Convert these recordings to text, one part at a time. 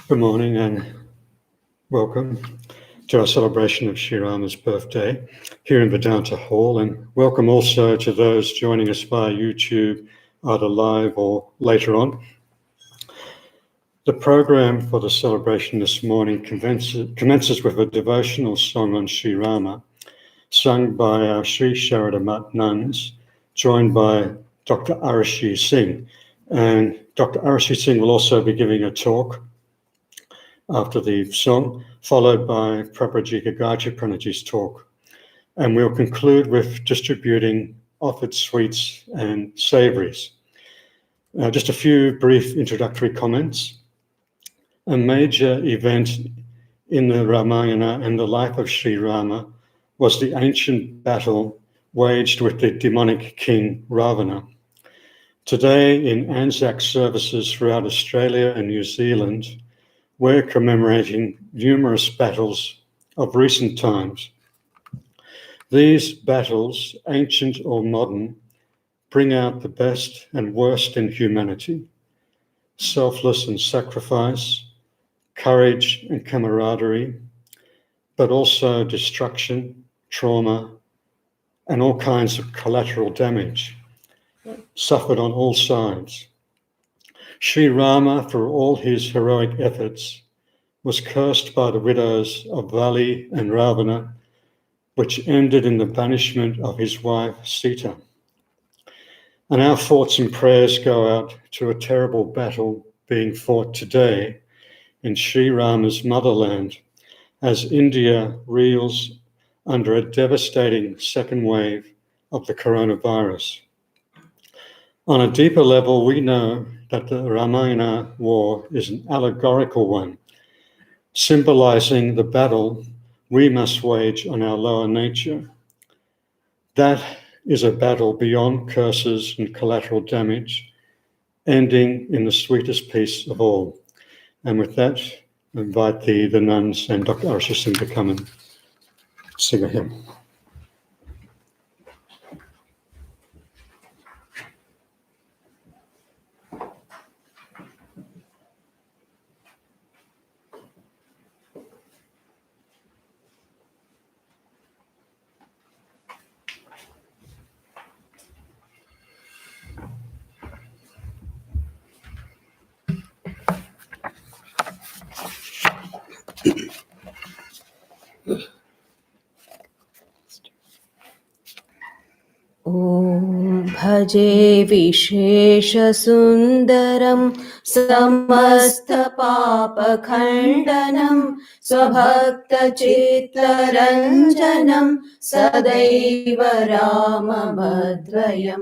Good morning and welcome to our celebration of Sri Rama's birthday here in Vedanta Hall, and welcome also to those joining us via YouTube, either live or later on. The program for the celebration this morning commences with a devotional song on Sri Rama, sung by our Sri Sharada Mat nuns, joined by Dr. Arushi Singh. And Dr. Arushi Singh will also be giving a talk after the song, followed by Pravrajika Gayatriprana's talk. And we'll conclude with distributing offered sweets and savouries. Just a few brief introductory comments. A major event in the Ramayana and the life of Sri Rama was the ancient battle waged with the demonic king Ravana. Today, in Anzac services throughout Australia and New Zealand, we're commemorating numerous battles of recent times. These battles, ancient or modern, bring out the best and worst in humanity: selfless and sacrifice, courage and camaraderie, but also destruction, trauma, and all kinds of collateral damage suffered on all sides. Sri Rama, for all his heroic efforts, was cursed by the widows of Vali and Ravana, which ended in the banishment of his wife Sita. And our thoughts and prayers go out to a terrible battle being fought today in Sri Rama's motherland, as India reels under a devastating second wave of the coronavirus. On a deeper level, we know that the Ramayana war is an allegorical one, symbolizing the battle we must wage on our lower nature. That is a battle beyond curses and collateral damage, ending in the sweetest peace of all. And with that, I invite the nuns and Dr. Arushi Singh to come and sing a hymn. ॐ भजे विशेषसुन्दरं समस्तपापखण्डनं स्वभक्तचित्तरञ्जनं सदैव राममद्वयं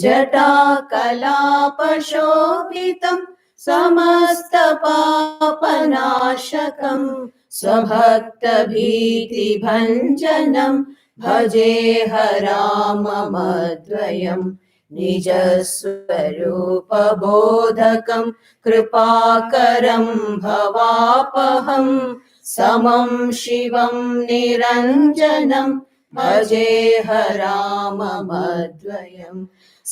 जटाकलापशोभितं समस्तपापनाशकं स्वभक्तभीतिभञ्जनं भजेह राममद्वयं निजस्वरूपबोधकं कृपाकरं भवापहं समं शिवं निरञ्जनं भजेह राममद्वयं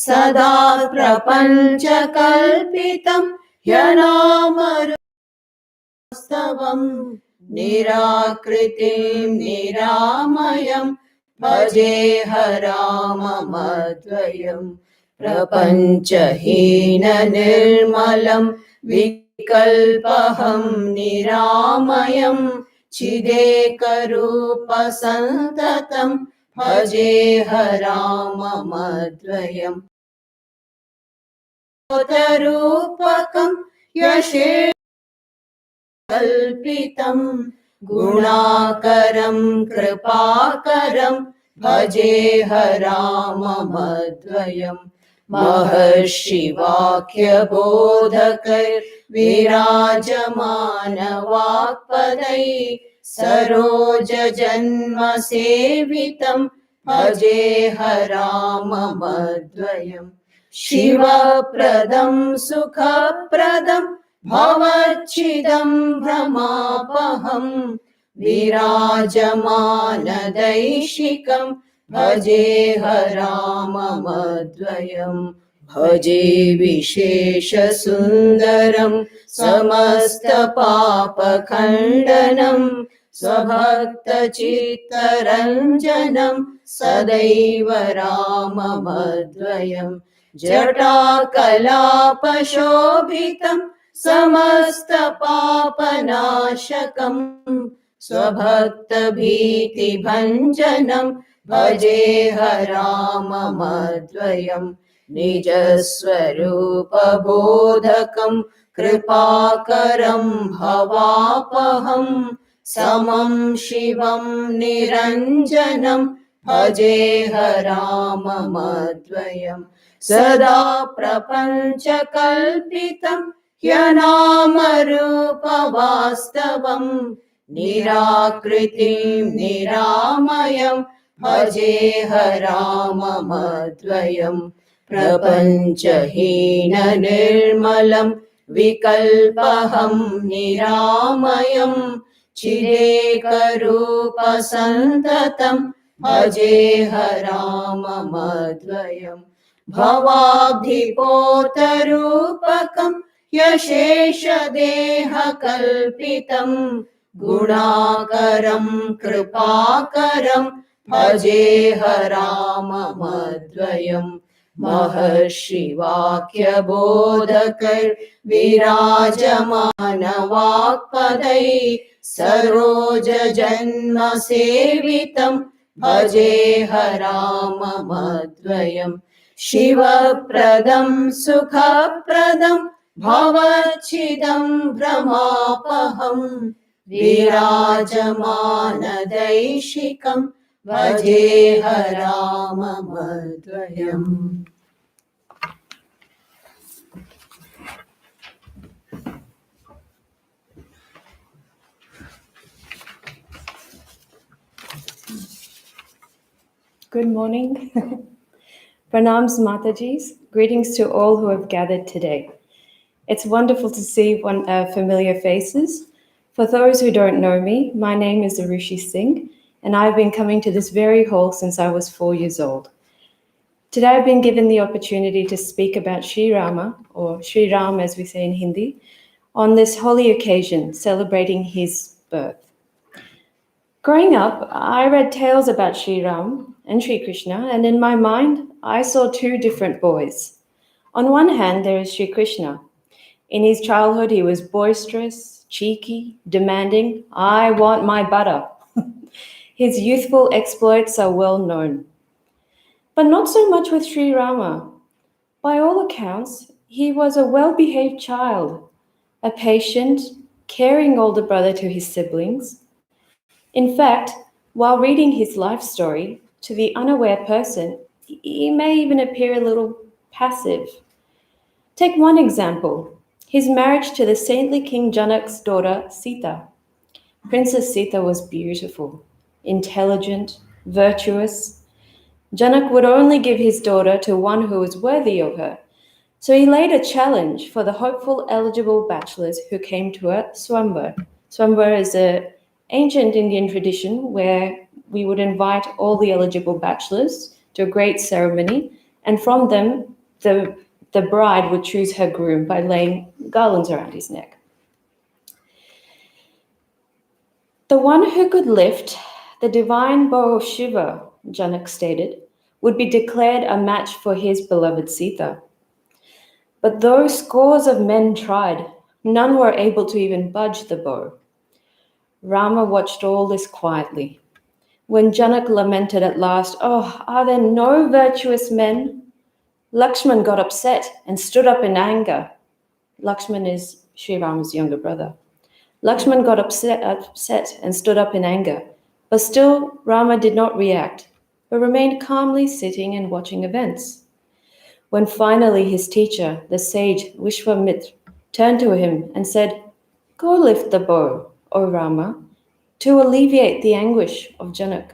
सदा प्रपञ्चकल्पितं ह्यनामरुस्तवं निराकृतिं निरामयं भजेह राममद्वयं प्रपञ्चहीननिर्मलं विकल्पहं निरामयं चिदेकरूपसन्ततं भजेह राममद्वयं रूपकं यशेकल्पितं गुणाकरं कृपाकरं भजेह राममद्वयं महर्षिवाक्यबोधकैर्विराजमानवाक्पदैः सरोजजन्मसेवितं भजेह राममद्वयं शिवप्रदं सुखप्रदं भवच्छिदं भ्रमापहं विराजमानदैशिकं भजेह राममद्वयं भजे विशेषसुन्दरं समस्तपापखण्डनं स्वभक्तचित्तरञ्जनं सदैव राममद्वयं जटाकलापशोभितं समस्तपापनाशकं स्वभक्तभीतिभञ्जनं भजेह राममद्वयम् निजस्वरूपबोधकं कृपाकरं भवापहं समं शिवं निरञ्जनं भजेह राममद्वयं सदा प्रपञ्चकल्पितं ह्यनामरूपवास्तवं निराकृतिं निरामयं भजेह राममद्वयम् प्रपञ्चहीननिर्मलं विकल्पहं निरामयं चिदेकरूपसन्ततं भजेह राममद्वयम् भवाब्धिपोतरूपकं यशेषदेहकल्पितं गुणाकरं कृपाकरं भजेह राममद्वयम् महर्षिवाक्यबोधकैर्विराजमानवाक्पदै सरोजजन्मसेवितं भजेह राममद्वयम् शिवप्रदं सुखप्रदं भवच्छिदं भ्रमापहं विराजमानदैशिकं भजेह राममद्वयम्. Good morning. Pranams Matajis. Greetings to all who have gathered today. It's wonderful to see familiar faces. For those who don't know me, my name is Arushi Singh, and I've been coming to this very hall since I was 4 years old. Today I've been given the opportunity to speak about Sri Rama, or Sri Ram as we say in Hindi, on this holy occasion celebrating his birth. Growing up, I read tales about Sri Ram and Sri Krishna, and in my mind, I saw two different boys. On one hand, there is Sri Krishna. In his childhood, he was boisterous, cheeky, demanding, I want my butter. His youthful exploits are well known. But not so much with Sri Rama. By all accounts, he was a well-behaved child, a patient, caring older brother to his siblings. In fact, while reading his life story, to the unaware person, he may even appear a little passive. Take one example, his marriage to the saintly King Janak's daughter, Sita. Princess Sita was beautiful, intelligent, virtuous. Janak would only give his daughter to one who was worthy of her. So he laid a challenge for the hopeful eligible bachelors who came to a swamvar. Swamvar is an ancient Indian tradition where we would invite all the eligible bachelors to a great ceremony, and from them, the bride would choose her groom by laying garlands around his neck. The one who could lift the divine bow of Shiva, Janak stated, would be declared a match for his beloved Sita. But though scores of men tried, none were able to even budge the bow. Rama watched all this quietly. When Janak lamented at last, "Oh, are there no virtuous men?" Lakshman got upset and stood up in anger. Lakshman is Sri Rama's younger brother. Lakshman got upset and stood up in anger. But still, Rama did not react, but remained calmly sitting and watching events. When finally his teacher, the sage Vishwamitra, turned to him and said, "Go lift the bow, O Rama, to alleviate the anguish of Janak,"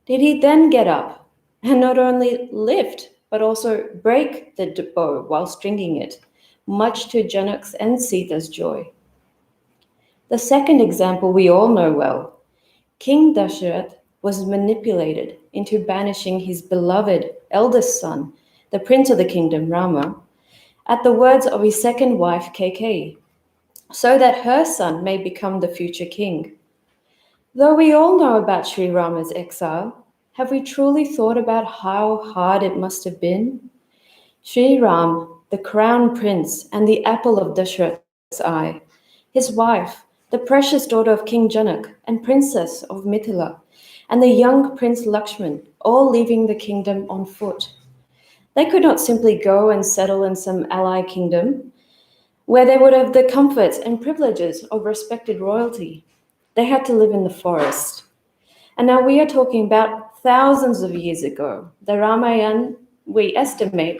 did he then get up and not only lift, but also break the bow while stringing it, much to Janak's and Sita's joy. The second example we all know well. King Dasharath was manipulated into banishing his beloved eldest son, the prince of the kingdom, Rama, at the words of his second wife, Kaikeyi, so that her son may become the future king. Though we all know about Sri Rama's exile, have we truly thought about how hard it must have been? Sri Ram, the crown prince and the apple of Dasharath's eye, his wife, the precious daughter of King Janak and princess of Mithila, and the young prince Lakshman, all leaving the kingdom on foot. They could not simply go and settle in some ally kingdom where they would have the comforts and privileges of respected royalty. They had to live in the forest. And now we are talking about thousands of years ago. The Ramayana, we estimate,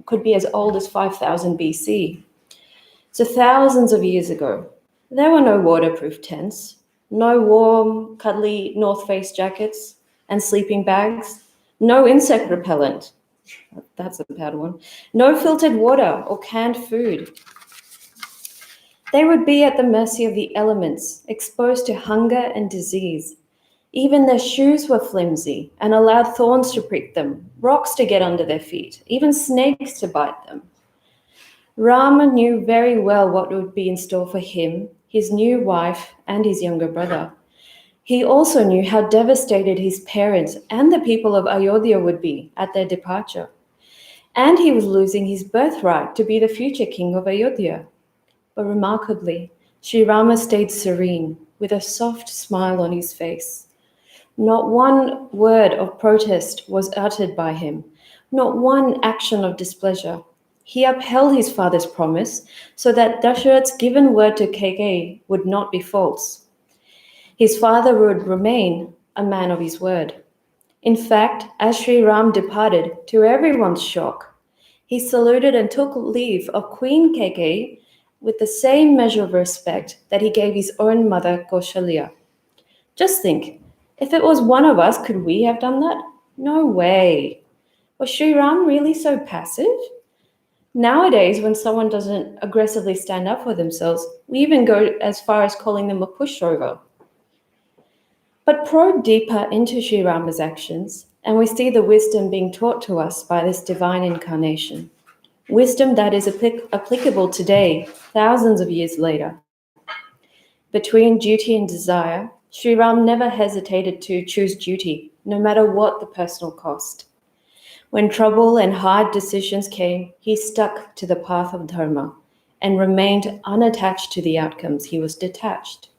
could be as old as 5000 BC. So thousands of years ago, there were no waterproof tents, no warm, cuddly North Face jackets and sleeping bags, no insect repellent. That's a bad one. No filtered water or canned food. They would be at the mercy of the elements, exposed to hunger and disease. Even their shoes were flimsy and allowed thorns to prick them, rocks to get under their feet, even snakes to bite them. Rama knew very well what would be in store for him, his new wife, and his younger brother. He also knew how devastated his parents and the people of Ayodhya would be at their departure. And he was losing his birthright to be the future king of Ayodhya. But remarkably, Sri Rama stayed serene, with a soft smile on his face. Not one word of protest was uttered by him, not one action of displeasure. He upheld his father's promise so that Dasharath's given word to Kaikeyi would not be false. His father would remain a man of his word. In fact, as Sri Ram departed, to everyone's shock, he saluted and took leave of Queen Kaikeyi with the same measure of respect that he gave his own mother, Kaushalya. Just think, if it was one of us, could we have done that? No way. Was Sri Ram really so passive? Nowadays, when someone doesn't aggressively stand up for themselves, we even go as far as calling them a pushover. But probe deeper into Sri Rama's actions, and we see the wisdom being taught to us by this divine incarnation. Wisdom that is applicable today, thousands of years later. Between duty and desire, Sri Ram never hesitated to choose duty, no matter what the personal cost. When trouble and hard decisions came, he stuck to the path of dharma and remained unattached to the outcomes. He was detached.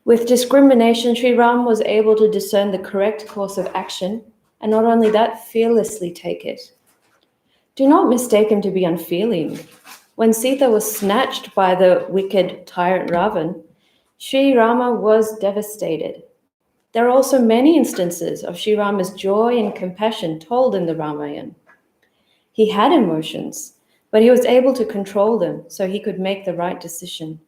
With discrimination, Sri Ram was able to discern the correct course of action, and not only that, fearlessly take it. Do not mistake him to be unfeeling. When Sita was snatched by the wicked tyrant Ravan, Sri Rama was devastated. There are also many instances of Sri Rama's joy and compassion told in the Ramayana. He had emotions, but he was able to control them so he could make the right decision.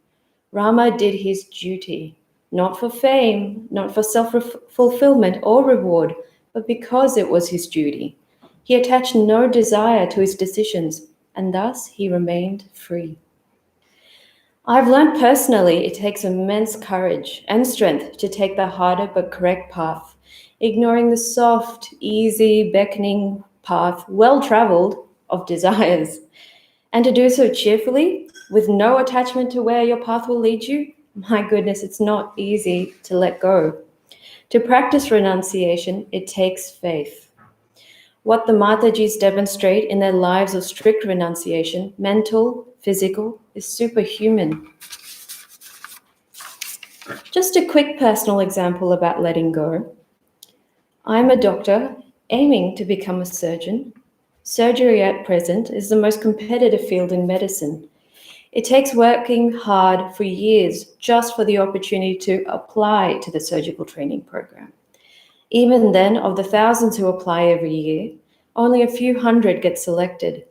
Rama did his duty, not for fame, not for self-fulfillment or reward, but because it was his duty. He attached no desire to his decisions, and thus he remained free. I've learned personally it takes immense courage and strength to take the harder but correct path, ignoring the soft, easy, beckoning path, well-traveled, of desires. And to do so cheerfully, with no attachment to where your path will lead you, my goodness, it's not easy to let go. To practice renunciation, it takes faith. What the Matajis demonstrate in their lives of strict renunciation, mental, physical, is superhuman. Just a quick personal example about letting go. I'm a doctor aiming to become a surgeon. Surgery at present is the most competitive field in medicine. It takes working hard for years just for the opportunity to apply to the surgical training program. Even then, of the thousands who apply every year, only a few hundred get selected.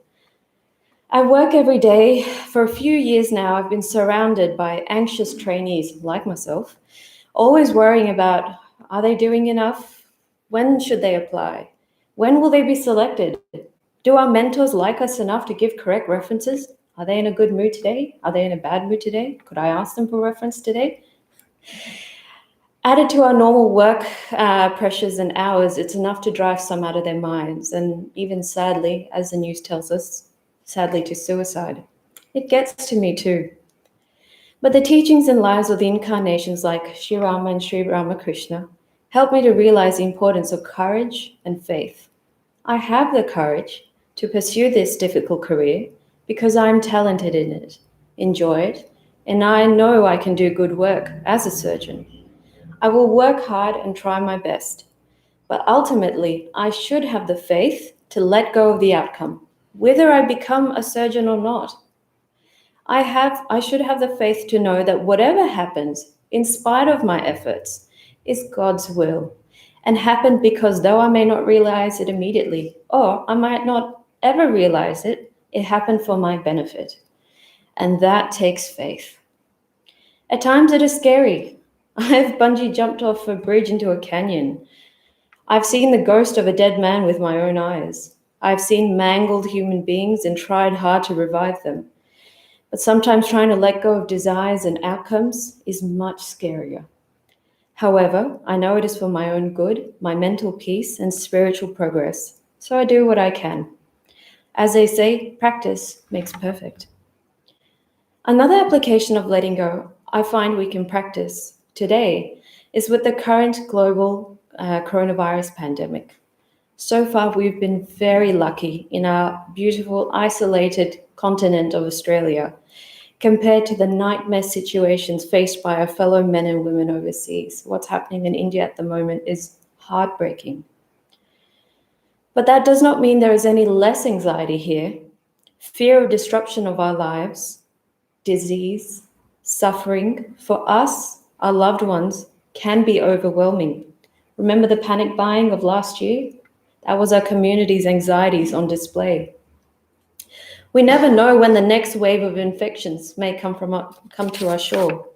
I work every day. For a few years now, I've been surrounded by anxious trainees like myself, always worrying about, are they doing enough? When should they apply? When will they be selected? Do our mentors like us enough to give correct references? Are they in a good mood today? Are they in a bad mood today? Could I ask them for reference today? Added to our normal work pressures and hours, it's enough to drive some out of their minds, and even sadly, as the news tells us, sadly to suicide. It gets to me too. But the teachings and lives of the incarnations like Sri Rama and Sri Ramakrishna help me to realize the importance of courage and faith. I have the courage to pursue this difficult career because I'm talented in it, enjoy it, and I know I can do good work as a surgeon. I will work hard and try my best, but ultimately I should have the faith to let go of the outcome, whether I become a surgeon or not. I should have the faith to know that whatever happens, in spite of my efforts, is God's will and happened because though I may not realize it immediately, or I might not ever realize it, it happened for my benefit. And that takes faith. At times it is scary. I've bungee jumped off a bridge into a canyon. I've seen the ghost of a dead man with my own eyes. I've seen mangled human beings and tried hard to revive them. But sometimes trying to let go of desires and outcomes is much scarier. However, I know it is for my own good, my mental peace, and spiritual progress, so I do what I can. As they say, practice makes perfect. Another application of letting go I find we can practice today is with the current global coronavirus pandemic. So far, we've been very lucky in our beautiful, isolated continent of Australia compared to the nightmare situations faced by our fellow men and women overseas. What's happening in India at the moment is heartbreaking. But that does not mean there is any less anxiety here. Fear of disruption of our lives, disease, suffering, for us, our loved ones, can be overwhelming. Remember the panic buying of last year? That was our community's anxieties on display. We never know when the next wave of infections may come to our shore.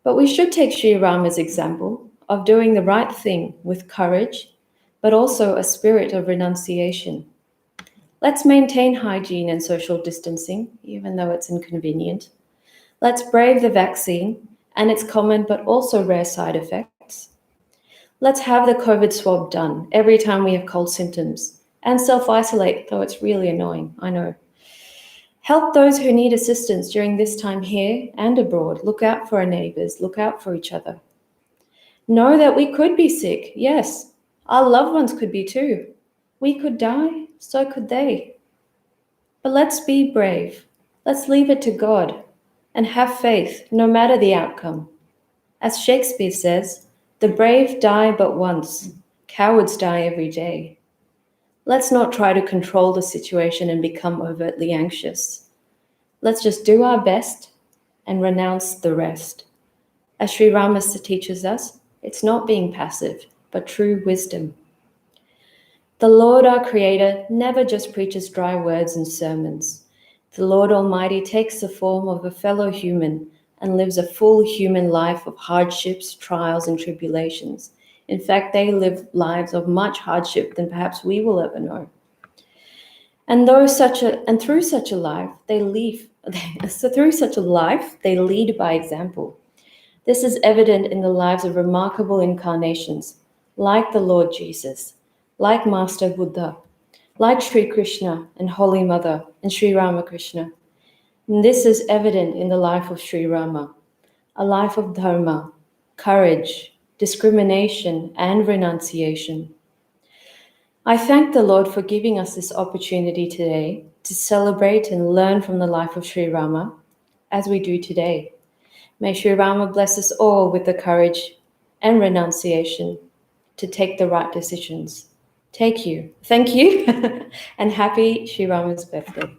But we should take Sri Rama's example of doing the right thing with courage, but also a spirit of renunciation. Let's maintain hygiene and social distancing, even though it's inconvenient. Let's brave the vaccine and its common but also rare side effects. Let's have the COVID swab done every time we have cold symptoms and self-isolate, though it's really annoying, I know. Help those who need assistance during this time here and abroad. Look out for our neighbors, look out for each other. Know that we could be sick, yes. Our loved ones could be too. We could die, so could they. But let's be brave. Let's leave it to God and have faith, no matter the outcome. As Shakespeare says, the brave die but once, cowards die every day. Let's not try to control the situation and become overtly anxious. Let's just do our best and renounce the rest. As Sri Rama teaches us, it's not being passive, but true wisdom. The Lord our Creator never just preaches dry words and sermons. The Lord Almighty takes the form of a fellow human and lives a full human life of hardships, trials, and tribulations. In fact, they live lives of much hardship than perhaps we will ever know. And through such a life, they lead by example. This is evident in the lives of remarkable incarnations, like the Lord Jesus, like Master Buddha, like Sri Krishna and Holy Mother and Sri Ramakrishna. And this is evident in the life of Sri Rama, a life of dharma, courage, discrimination, and renunciation. I thank the Lord for giving us this opportunity today to celebrate and learn from the life of Sri Rama, as we do today. May Sri Rama bless us all with the courage and renunciation to take the right decisions. Thank you, and happy Sri Rama's birthday.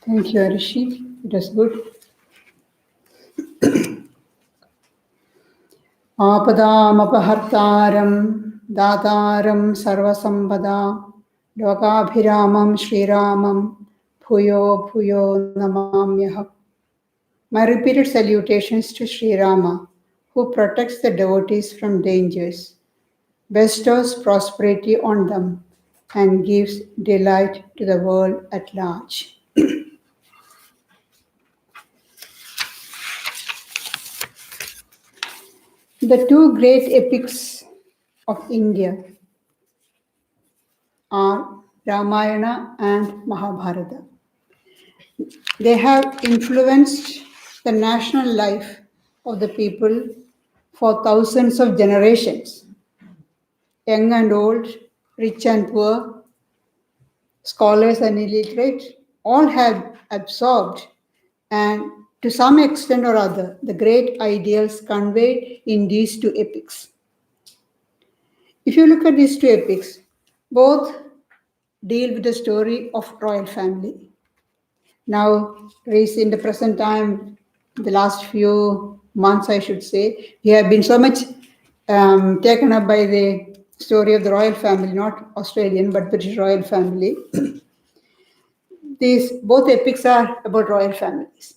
Thank you, Arushi. It was good. Apadamapahartaram Dataram Sarvasambada Lokabhiramam Sriramam Bhuyo Bhuyo Namamyaham. My repeated salutations to Sri Rama, who protects the devotees from dangers, bestows prosperity on them, and gives delight to the world at large. The two great epics of India are Ramayana and Mahabharata. They have influenced the national life of the people for thousands of generations. Young and old, rich and poor, scholars and illiterate, all have absorbed and to some extent or other the great ideals conveyed in these two epics. If you look at these two epics, both deal with the story of royal family. Now, in the present time, the last few months, I should say, we have been so much taken up by the story of the royal family, not Australian, but British royal family. These both epics are about royal families.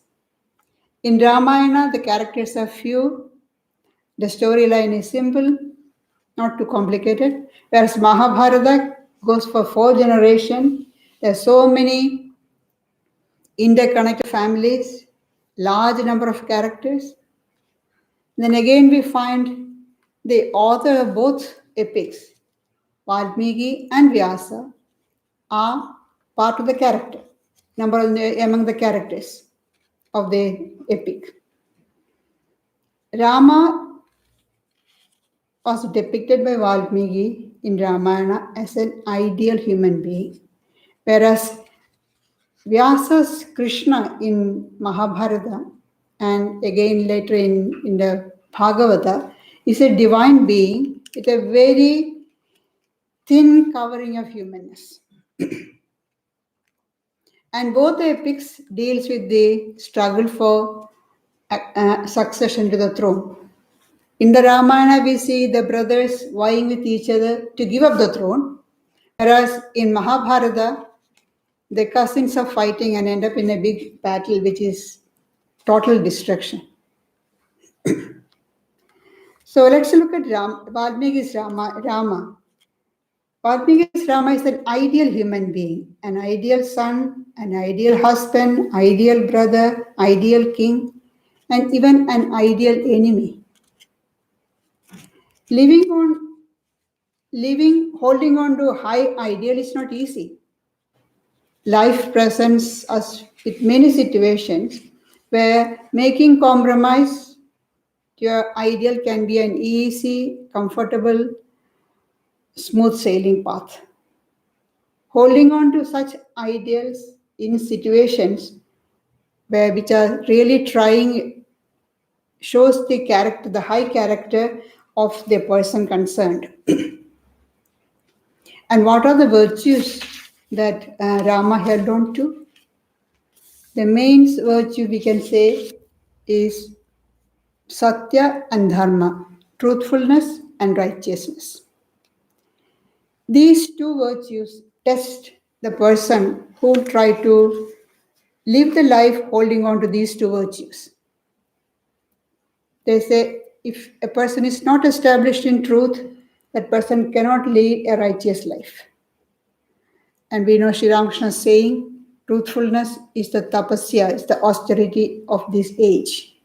In Ramayana, the characters are few, the storyline is simple, not too complicated, whereas Mahabharata goes for 4 generations. There are so many interconnected families, large number of characters. Then again we find the author of both epics, Valmiki and Vyasa, are part of the character, among the characters of the epic. Rama was depicted by Valmiki in Ramayana as an ideal human being, whereas Vyasa's Krishna in Mahabharata and again later in the Bhagavata is a divine being with a very thin covering of humanness. And both the epics deals with the struggle for succession to the throne. In the Ramayana, we see the brothers vying with each other to give up the throne, whereas in Mahabharata, the cousins are fighting and end up in a big battle, which is total destruction. So let's look at Valmiki's Rama. Valmiki's Rama is an ideal human being, an ideal son, an ideal husband, ideal brother, ideal king, and even an ideal enemy. Holding on to a high ideal is not easy. Life presents us with many situations where making compromise to your ideal can be an easy, comfortable, smooth sailing path. Holding on to such ideals in situations which are really trying shows the character, the high character of the person concerned. And what are the virtues that Rama held on to? The main virtue we can say is Satya and Dharma, truthfulness and righteousness. These two virtues test the person who will try to live the life holding on to these two virtues. They say if a person is not established in truth, that person cannot lead a righteous life. And we know Sri Ramakrishna saying, truthfulness is the tapasya, is the austerity of this age.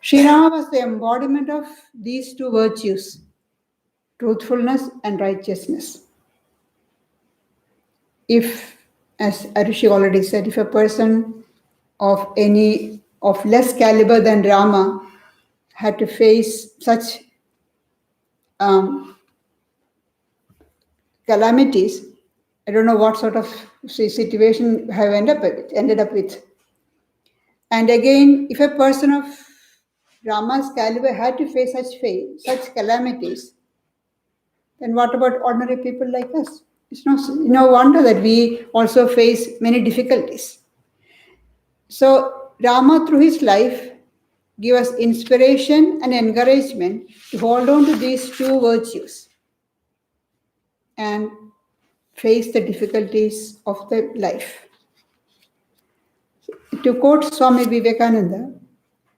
Sri Rama was the embodiment of these two virtues, truthfulness and righteousness. If, as Arushi already said, if a person of less caliber than Rama had to face such calamities, I don't know what sort of situation have ended up with. And again, if a person of Rama's caliber had to face such calamities, then what about ordinary people like us? It's no wonder that we also face many difficulties. So Rama, through his life, give us inspiration and encouragement to hold on to these two virtues and face the difficulties of the life. To quote Swami Vivekananda,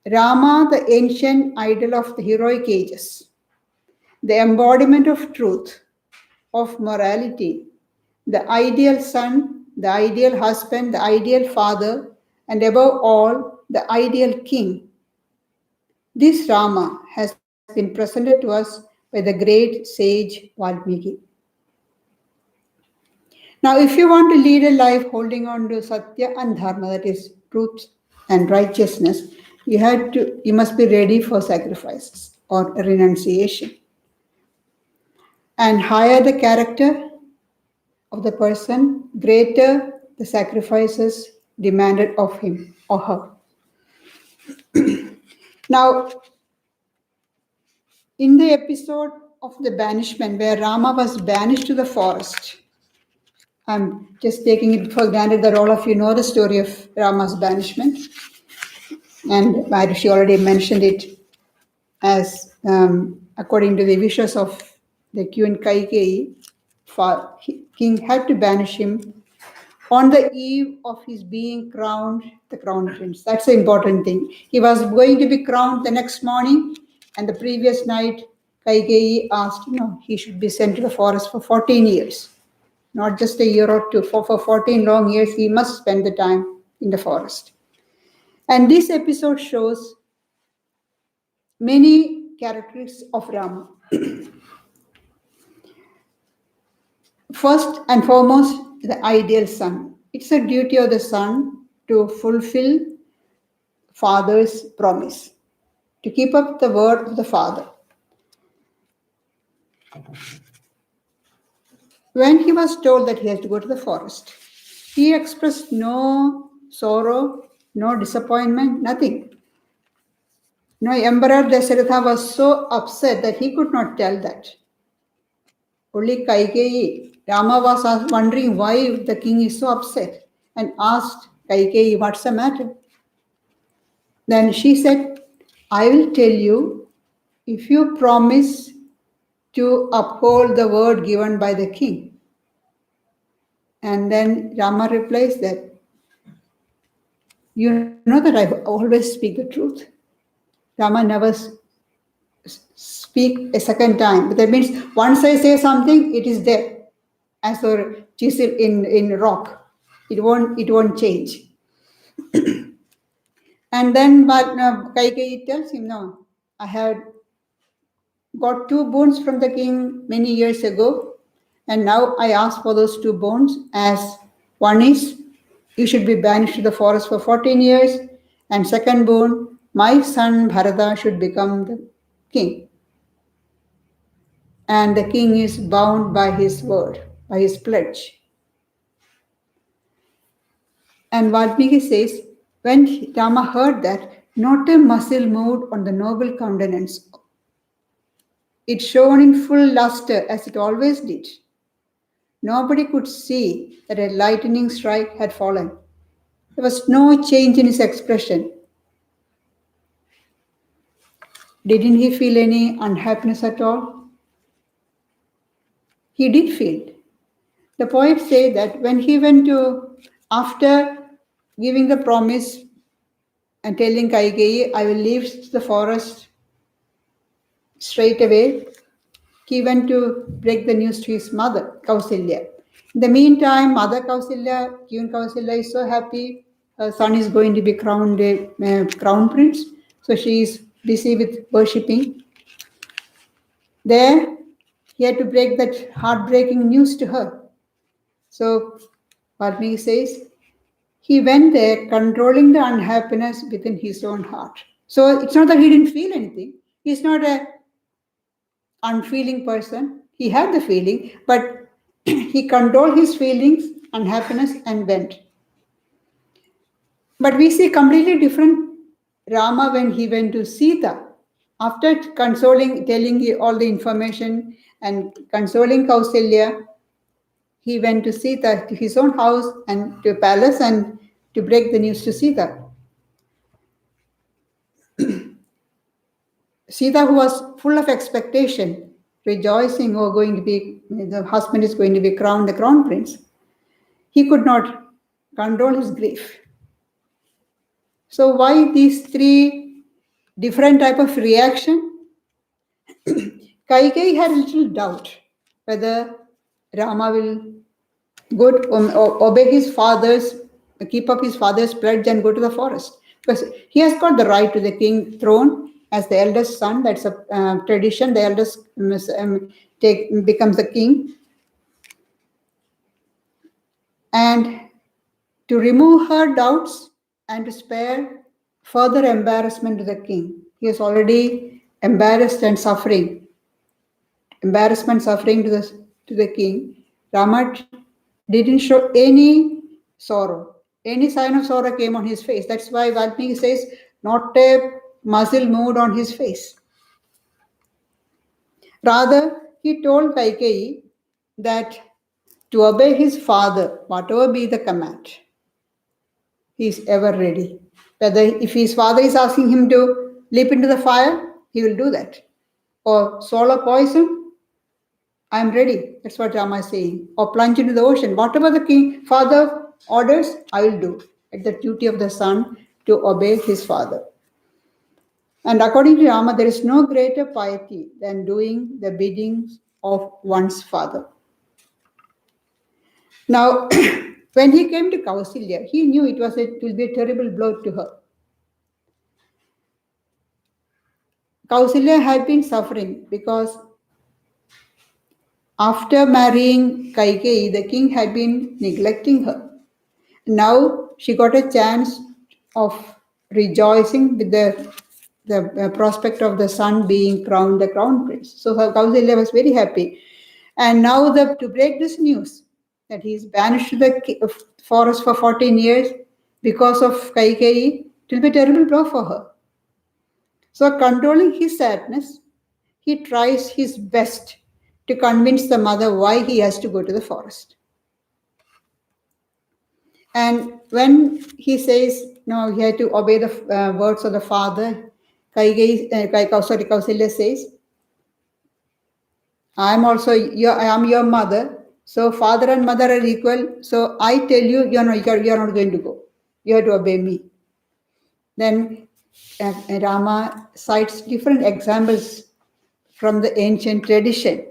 Rama, the ancient idol of the heroic ages, the embodiment of truth, of morality, the ideal son, the ideal husband, the ideal father, and above all, the ideal king. This Rama has been presented to us by the great sage Valmiki. Now, if you want to lead a life holding on to Satya and Dharma, that is truth and righteousness, you must be ready for sacrifices or renunciation. And higher the character of the person, greater the sacrifices demanded of him or her. Now, in the episode of the banishment where Rama was banished to the forest, I'm just taking it for granted that all of you know the story of Rama's banishment, and Arushi already mentioned it as according to the wishes of the Queen Kaikeyi, king had to banish him on the eve of his being crowned the crown prince. That's the important thing. He was going to be crowned the next morning, and the previous night, Kaikeyi asked, he should be sent to the forest for 14 years, not just a year or two. For 14 long years, he must spend the time in the forest. And this episode shows many characteristics of Rama. First and foremost, the ideal son. It's a duty of the son to fulfill father's promise, to keep up the word of the father. When he was told that he has to go to the forest, he expressed no sorrow, no disappointment, nothing. Emperor Dasharatha was so upset that he could not tell that. Only Kaikeyi, Rama was wondering why the king is so upset and asked Kaikeyi, what's the matter? Then she said, I will tell you if you promise to uphold the word given by the king. And then Rama replies that, you know that I always speak the truth. Rama never speak a second time. But that means once I say something, it is there. As a chisel in rock. It won't change. And then Kaikeyi tells him, no, I had got 2 boons from the king many years ago, and now I ask for those 2 boons, as one is, you should be banished to the forest for 14 years, and second boon, my son Bharata should become the king. And the king is bound by his word, by his pledge. And Valmiki says, when Rama heard that, not a muscle moved on the noble countenance. It shone in full luster as it always did. Nobody could see that a lightning strike had fallen. There was no change in his expression. Didn't he feel any unhappiness at all? He did feel. The poets say that when he went to, after giving the promise and telling Kaikeyi, I will leave the forest straight away, he went to break the news to his mother, Kausalya. In the meantime, Mother Kausalya, Queen Kausalya is so happy. Her son is going to be crowned a crown prince. So she is busy with worshipping. There, he had to break that heartbreaking news to her. So, Valmiki says, he went there controlling the unhappiness within his own heart. So, it's not that he didn't feel anything. He's not an unfeeling person. He had the feeling, but he controlled his feelings, unhappiness, and went. But we see completely different Rama when he went to Sita. After consoling, telling all the information and consoling Kausalya, he went to Sita, to his own house and to a palace, and to break the news to Sita. Sita, who was full of expectation, rejoicing, oh, the husband is going to be crowned the crown prince, he could not control his grief. So why these three different type of reaction? Kaikeyi had a little doubt whether Rama will obey his father's, keep up his father's pledge and go to the forest. Because he has got the right to the king throne as the eldest son. That's a tradition. The eldest becomes the king. And to remove her doubts and to spare further embarrassment to the king. He is already embarrassed and suffering. Suffering to the king. Rama didn't show any sorrow. Any sign of sorrow came on his face. That's why Valmiki says, not a muscle moved on his face. Rather, he told Kaikeyi that to obey his father, whatever be the command, he is ever ready. Whether if his father is asking him to leap into the fire, he will do that. Or swallow poison, I am ready. That's what Rama is saying. Or plunge into the ocean. Whatever the father orders, I will do. It's the duty of the son to obey his father. And according to Rama, there is no greater piety than doing the biddings of one's father. Now, when he came to Kausalya, he knew it will be a terrible blow to her. Kausalya had been suffering because after marrying Kaikeyi, the king had been neglecting her. Now she got a chance of rejoicing with the prospect of the son being crowned the crown prince. So her Kausalya was very happy. And now to break this news that he is banished to the forest for 14 years because of Kaikeyi, it will be a terrible blow for her. So controlling his sadness, he tries his best to convince the mother why he has to go to the forest. And when he says, no, he had to obey the words of the father, Kausalya says, I am your mother, so father and mother are equal, so I tell you, you're not going to go. You have to obey me. Then Rama cites different examples from the ancient tradition.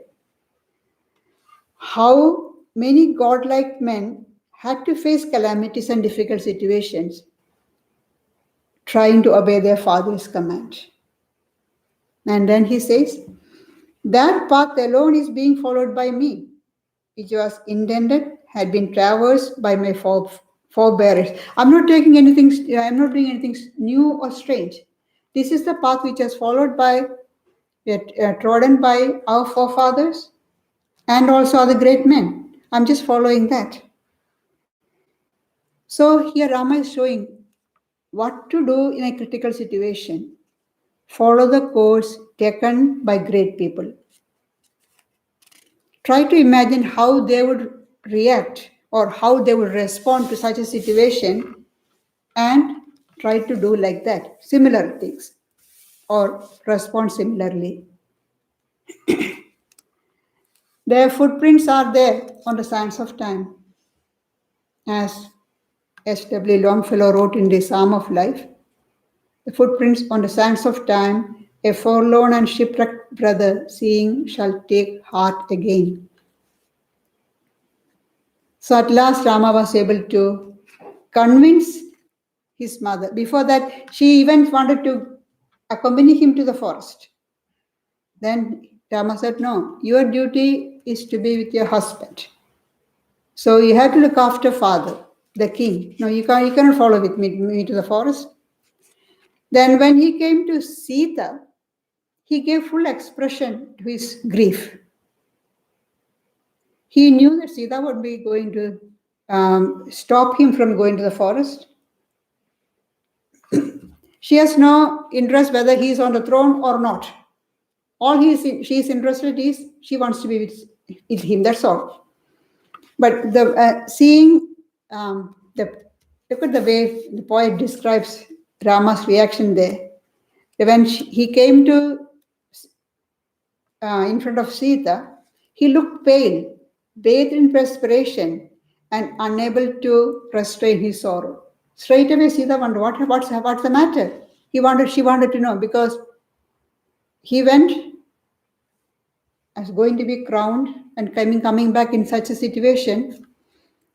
How many godlike men had to face calamities and difficult situations trying to obey their father's command. And then he says, that path alone is being followed by me, which was intended, had been traversed by my forebears. I'm not doing anything new or strange. This is the path which was followed by, trodden by our forefathers and also other great men. I'm just following that. So here Rama is showing what to do in a critical situation. Follow the course taken by great people. Try to imagine how they would react or how they would respond to such a situation and try to do like that, similar things, or respond similarly. Their footprints are there on the sands of time. As S.W. Longfellow wrote in The Psalm of Life, the footprints on the sands of time, a forlorn and shipwrecked brother seeing shall take heart again. So at last Rama was able to convince his mother. Before that, she even wanted to accompany him to the forest. Then Rama said, no, your duty is to be with your husband. So you have to look after father, the king. No, you cannot follow with me to the forest. Then when he came to Sita, he gave full expression to his grief. He knew that Sita would be going to stop him from going to the forest. She has no interest whether he is on the throne or not. All she is interested is she wants to be with him. That's all. But look at the way the poet describes Rama's reaction there. When he came to in front of Sita, he looked pale, bathed in perspiration, and unable to restrain his sorrow. Straight away, Sita wondered, what's the matter? She wanted to know, because he went as going to be crowned and coming back in such a situation.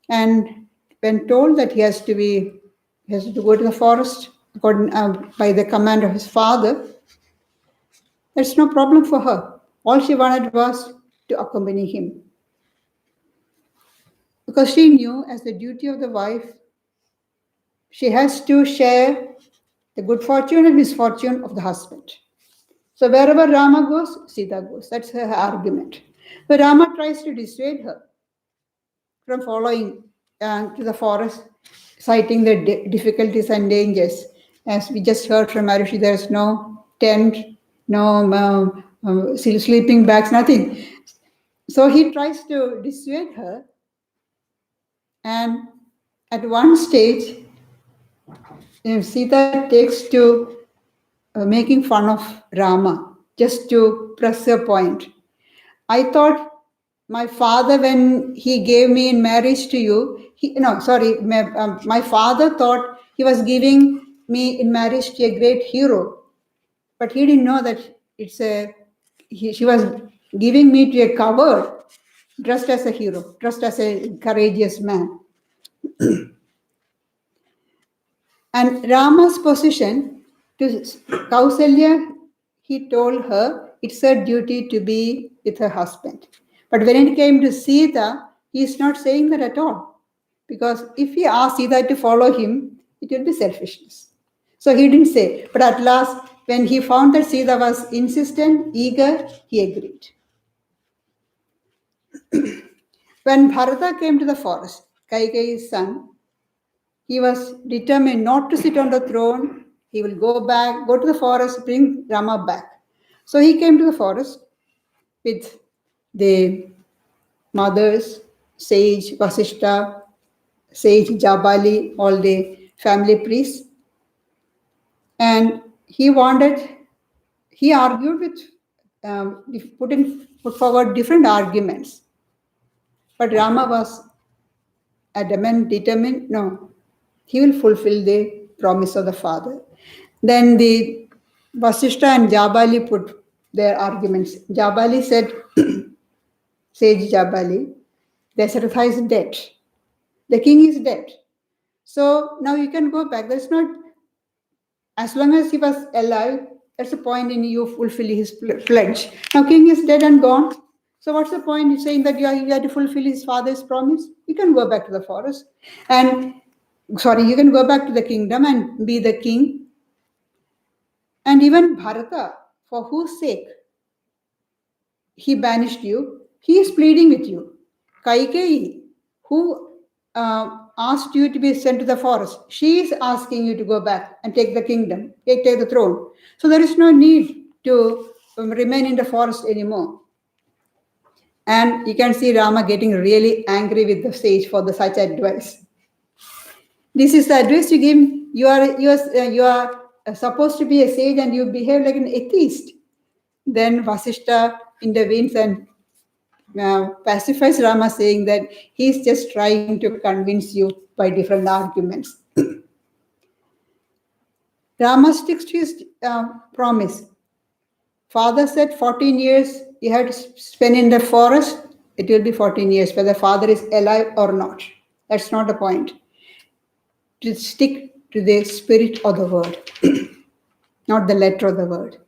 And when told that he has to go to the forest by the command of his father, that's no problem for her. All she wanted was to accompany him. Because she knew, as the duty of the wife, she has to share the good fortune and misfortune of the husband. So wherever Rama goes, Sita goes. That's her argument. But Rama tries to dissuade her from following to the forest, citing the difficulties and dangers. As we just heard from Arushi, there is no tent, no sleeping bags, nothing. So he tries to dissuade her. And at one stage, Sita takes to making fun of Rama just to press her point. I thought my father, when he gave me in marriage to you, my father thought he was giving me in marriage to a great hero, but he didn't know that she was giving me to a coward dressed as a hero, dressed as a courageous man. And Rama's position to Kausalya, he told her it's her duty to be with her husband. But when it came to Sita, he is not saying that at all. Because if he asked Sita to follow him, it will be selfishness. So he didn't say. But at last, when he found that Sita was insistent, eager, he agreed. When Bharata came to the forest, Kaikeyi's son, he was determined not to sit on the throne. He will go to the forest, bring Rama back. So he came to the forest with the mothers, sage Vasishta, sage Jabali, all the family priests. And he argued with, put forward different arguments. But Rama was adamant, determined, no, he will fulfill the promise of the father. Then the Vasishta and Jabali put their arguments. Jabali said, sage Jabali, Dasharatha is dead. The king is dead. So now you can go back. There's not, as long as he was alive, that's the point in you fulfilling his pledge. Now king is dead and gone. So what's the point in saying that you have to fulfill his father's promise? You can go back to the forest. You can go back to the kingdom and be the king. And even Bharata, for whose sake he banished you, he is pleading with you. Kaikeyi, who asked you to be sent to the forest, she is asking you to go back and take the kingdom, take the throne. So there is no need to remain in the forest anymore. And you can see Rama getting really angry with the sage for such advice. This is the advice you give. You are supposed to be a sage and you behave like an atheist. Then Vasishta intervenes and pacifies Rama, saying that he's just trying to convince you by different arguments. Rama sticks to his promise. Father said 14 years you have to spend in the forest. It will be 14 years, whether father is alive or not. That's not the point. To stick to the spirit of the word, not the letter of the word.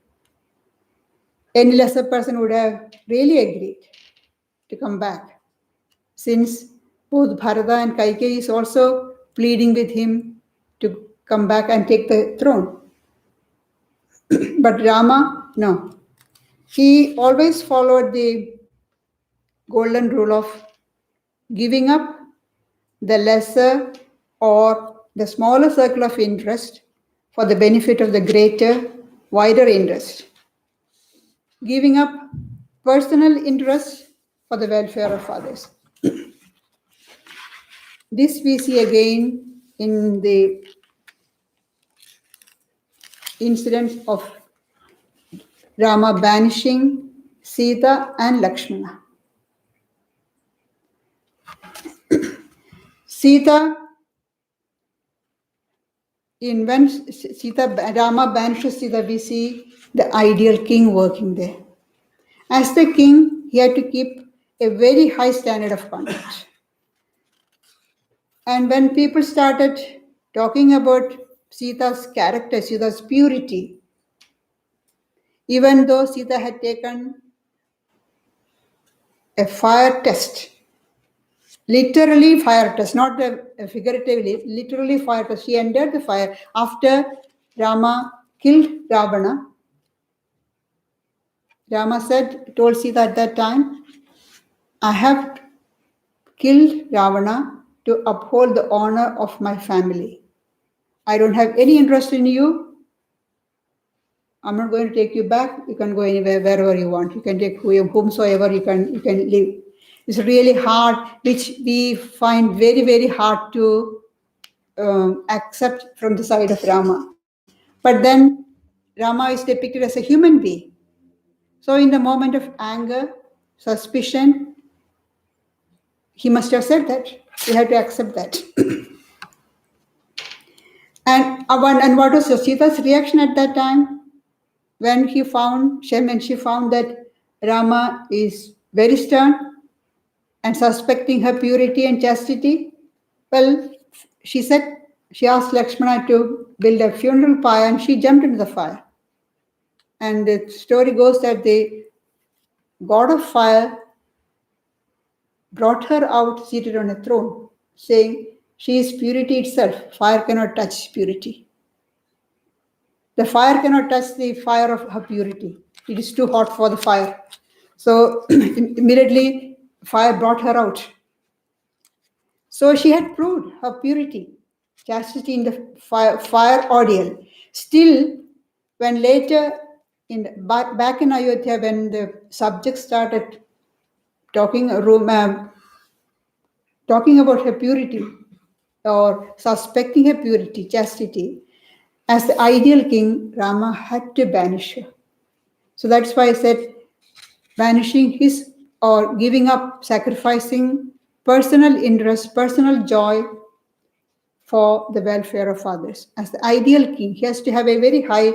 Any lesser person would have really agreed to come back, since both Bharata and Kaikeyi is also pleading with him to come back and take the throne. But Rama, no. He always followed the golden rule of giving up the lesser or the smaller circle of interest for the benefit of the greater, wider interest. Giving up personal interest for the welfare of others. This we see again in the incident of Rama banishing Sita and Lakshmana. Sita, Rama banishes Sita, we see the ideal king working there. As the king, he had to keep a very high standard of conduct. And when people started talking about Sita's character, Sita's purity, even though Sita had taken a fire test, literally fire test, not figuratively, literally fire test. She entered the fire after Rama killed Ravana. Rama told Sita at that time, I have killed Ravana to uphold the honor of my family. I don't have any interest in you. I'm not going to take you back. You can go anywhere, wherever you want. You can take whomsoever you can live. It's really hard, which we find very, very hard to accept from the side of Rama. But then Rama is depicted as a human being. So in the moment of anger, suspicion, he must have said that. We have to accept that. And what was Sita's reaction at that time? When she found that Rama is very stern and suspecting her purity and chastity, well, she asked Lakshmana to build a funeral pyre and she jumped into the fire. And the story goes that the god of fire brought her out seated on a throne, saying, she is purity itself. Fire cannot touch purity. The fire cannot touch the fire of her purity. It is too hot for the fire. So immediately fire brought her out. So she had proved her purity, chastity in the fire ordeal. Still, when later, back in Ayodhya, when the subjects started talking about her purity or suspecting her purity, chastity, as the ideal king, Rama had to banish her. So that's why I said banishing his or giving up, sacrificing personal interest, personal joy for the welfare of others. As the ideal king, he has to have a very high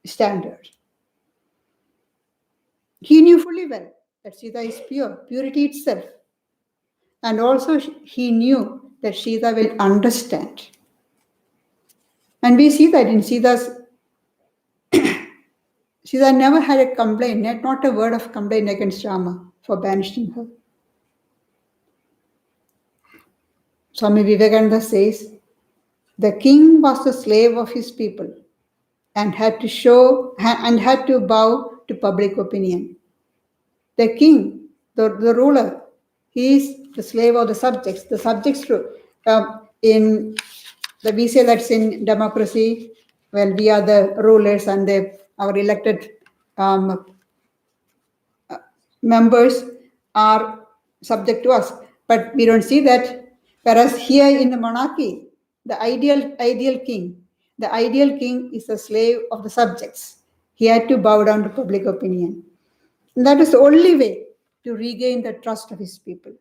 standard. He knew fully well that Sita is pure, purity itself. And also he knew that Sita will understand. And we see that in Sita's Sita never had a complaint, not a word of complaint against Rama for banishing her. Swami Vivekananda says, the king was the slave of his people and had to bow to public opinion. The king, the ruler, he is the slave of the subjects. The subjects, we say that's in democracy, well, we are the rulers and our elected members are subject to us. But we don't see that. Whereas here in the monarchy, the ideal king is the slave of the subjects. He had to bow down to public opinion. And that is the only way to regain the trust of his people.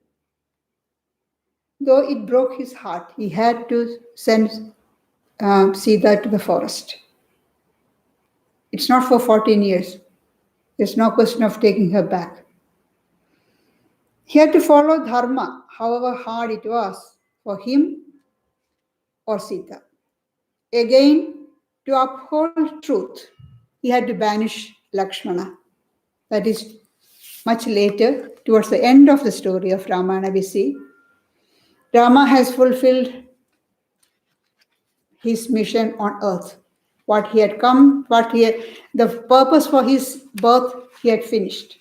Though it broke his heart, he had to send Sita to the forest. It's not for 14 years. There's no question of taking her back. He had to follow dharma, however hard it was for him or Sita. Again, to uphold truth, he had to banish Lakshmana. That is much later, towards the end of the story of Ramayana, we see Rama has fulfilled his mission on earth. The purpose for his birth, he had finished.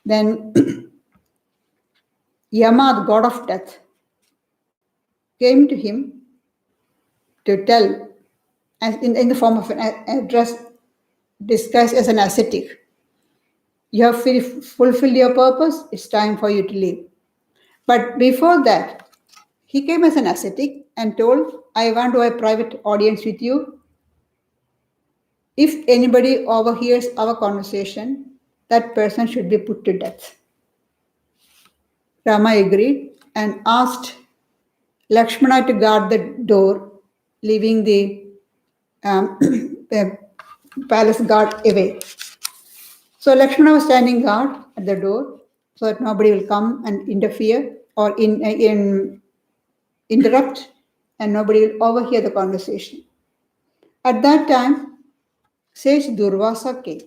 Then Yama, the god of death, came to him to tell, in the form of an address disguised as an ascetic, you have fulfilled your purpose, it's time for you to leave. But before that, he came as an ascetic and told, I want to have a private audience with you. If anybody overhears our conversation, that person should be put to death. Rama agreed and asked Lakshmana to guard the door, leaving the the palace guard away. So Lakshmana was standing guard at the door so that nobody will come and interfere or interrupt, and nobody will overhear the conversation. At that time, sage Durvasa came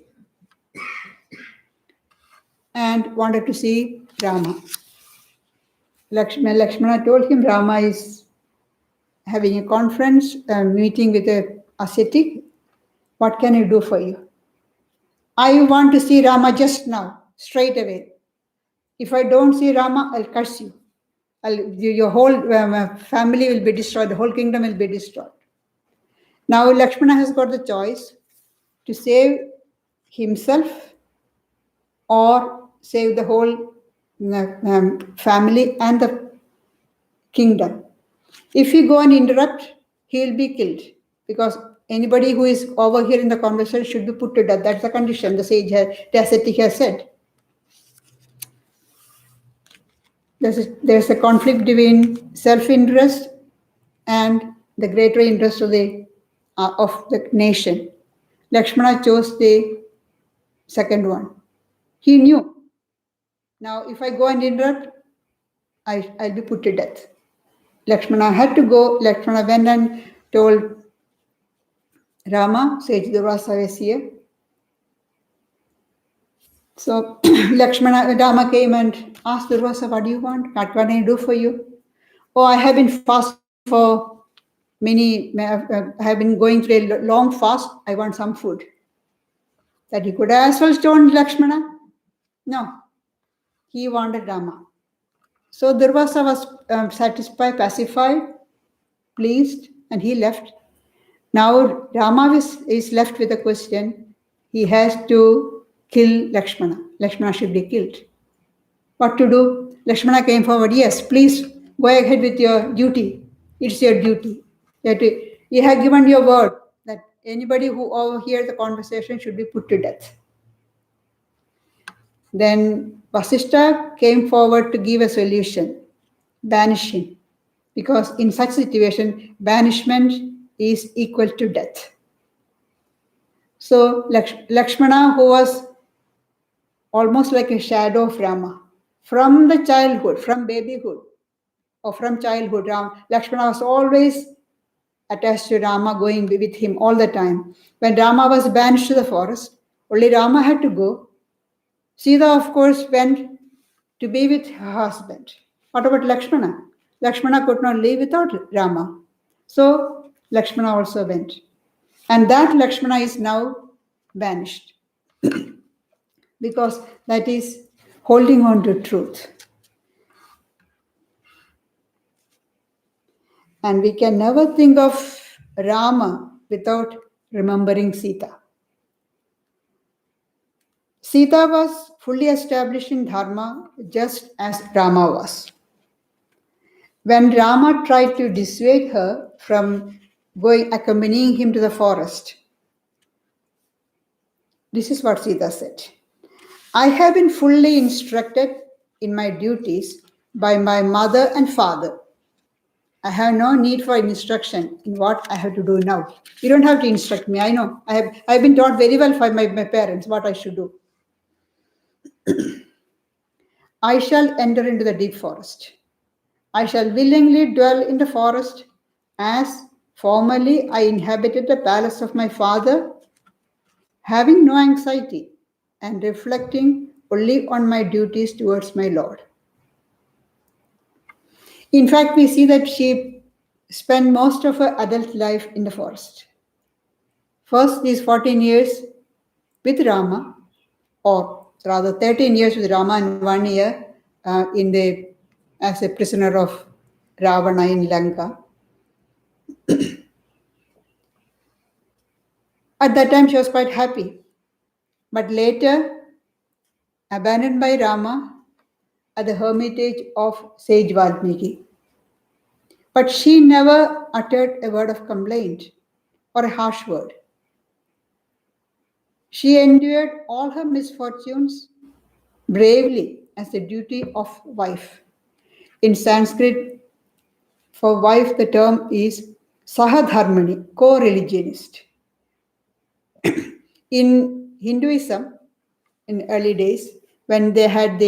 and wanted to see Rama. Lakshmana told him Rama is having a conference, a meeting with a ascetic. What can I do for you? I want to see Rama just now, straight away. If I don't see Rama, I'll curse you. Your whole family will be destroyed, the whole kingdom will be destroyed. Now Lakshmana has got the choice to save himself or save the whole family and the kingdom. If he go and interrupt, he will be killed, because anybody who is overhearing the conversation should be put to death. That's the condition the sage, the ascetic has said. There's a conflict between self-interest and the greater interest of the nation. Lakshmana chose the second one. He knew, now if I go and interrupt, I'll be put to death. Lakshmana had to go. Lakshmana went and told Rama, sage Durvasa is here. So Rama came and asked Durvasa, what do you want? What can I do for you? Oh, I have been fasting for I have been going through a long fast. I want some food. That he could as well told Lakshmana. No, he wanted Rama. So Durvasa was satisfied, pacified, pleased, and he left. Now Rama is left with a question. He has to kill Lakshmana. Lakshmana should be killed. What to do? Lakshmana came forward. Yes, please go ahead with your duty. It's your duty. You have given your word that anybody who overhears the conversation should be put to death. Then Vasishtha came forward to give a solution, banish him, because in such situation, banishment is equal to death. So Lakshmana, who was almost like a shadow of Rama, from the childhood, from babyhood, or from childhood, Lakshmana was always attached to Rama, going with him all the time. When Rama was banished to the forest, only Rama had to go. Sita, of course, went to be with her husband. What about Lakshmana? Lakshmana could not live without Rama. So Lakshmana also went. And that Lakshmana is now banished because that is holding on to truth. And we can never think of Rama without remembering Sita. Sita was fully established in Dharma just as Rama was. When Rama tried to dissuade her from accompanying him to the forest, this is what Sita said. I have been fully instructed in my duties by my mother and father. I have no need for instruction in what I have to do now. You don't have to instruct me. I know. I've been taught very well by my parents what I should do. I shall enter into the deep forest. I shall willingly dwell in the forest as formerly I inhabited the palace of my father, having no anxiety and reflecting only on my duties towards my Lord. In fact, we see that she spent most of her adult life in the forest. First, these 14 years with Rama, or rather 13 years with Rama and 1 year as a prisoner of Ravana in Lanka. At that time, she was quite happy. But later, abandoned by Rama at the hermitage of sage Valmiki. But she never uttered a word of complaint or a harsh word. She endured all her misfortunes bravely as the duty of wife. In Sanskrit, for wife, the term is Sahadharmani, co-religionist. In Hinduism, in early days, when they had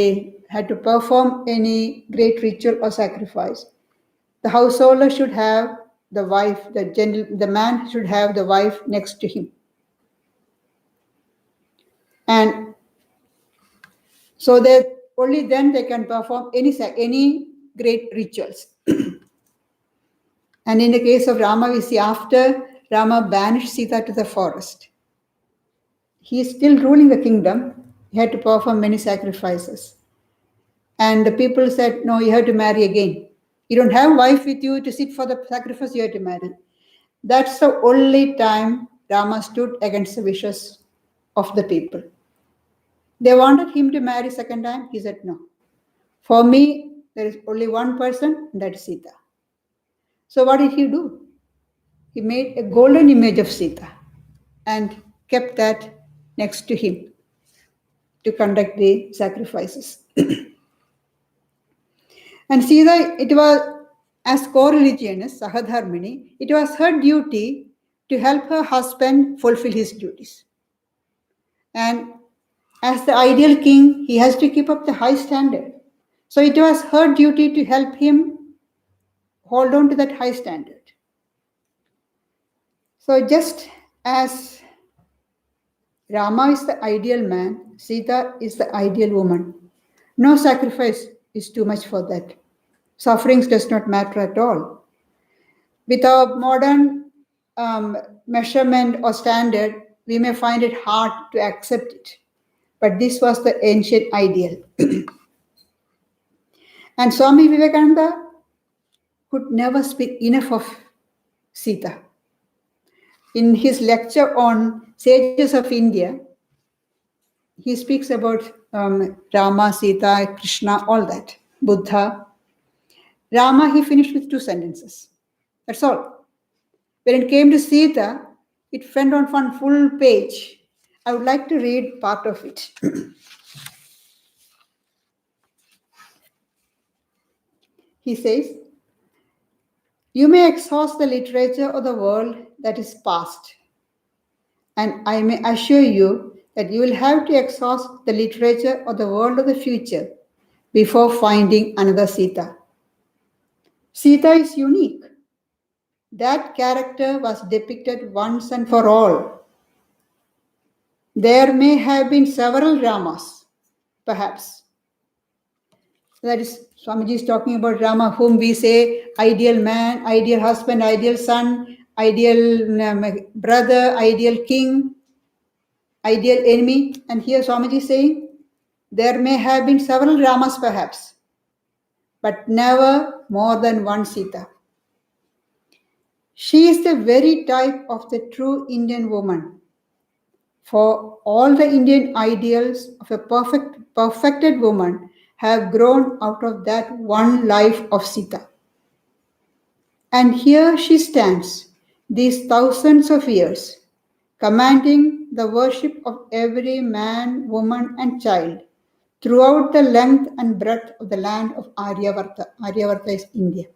to perform any great ritual or sacrifice, the householder should have the wife, the man should have the wife next to him. And so that only then they can perform any great rituals. And in the case of Rama, we see after Rama banished Sita to the forest, he is still ruling the kingdom. He had to perform many sacrifices. And the people said, no, you have to marry again. You don't have a wife with you to sit for the sacrifice, you have to marry. That's the only time Rama stood against the wishes of the people. They wanted him to marry second time. He said, no. For me, there is only one person, that is Sita. So what did he do? He made a golden image of Sita and kept that next to him to conduct the sacrifices. And Sita, it was, as co-religionist, Sahadharmini, it was her duty to help her husband fulfill his duties. And as the ideal king, he has to keep up the high standard. So it was her duty to help him hold on to that high standard. So just as Rama is the ideal man, Sita is the ideal woman. No sacrifice is too much for that. Sufferings does not matter at all. With our modern measurement or standard, we may find it hard to accept it. But this was the ancient ideal. And Swami Vivekananda could never speak enough of Sita. In his lecture on sages of India, he speaks about Rama, Sita, Krishna, all that, Buddha. Rama, he finished with 2 sentences. That's all. When it came to Sita, it went on one full page. I would like to read part of it. He says, you may exhaust the literature of the world that is past, and I may assure you that you will have to exhaust the literature of the world of the future before finding another Sita. Sita is unique. That character was depicted once and for all. There may have been several Ramas, perhaps. That is, Swamiji is talking about Rama, whom we say ideal man, ideal husband, ideal son, ideal brother, ideal king, ideal enemy. And here Swamiji is saying, there may have been several Ramas perhaps, but never more than one Sita. She is the very type of the true Indian woman. For all the Indian ideals of a perfected woman have grown out of that one life of Sita. And here she stands, these thousands of years, commanding the worship of every man, woman, and child throughout the length and breadth of the land of Aryavarta. Aryavarta is India.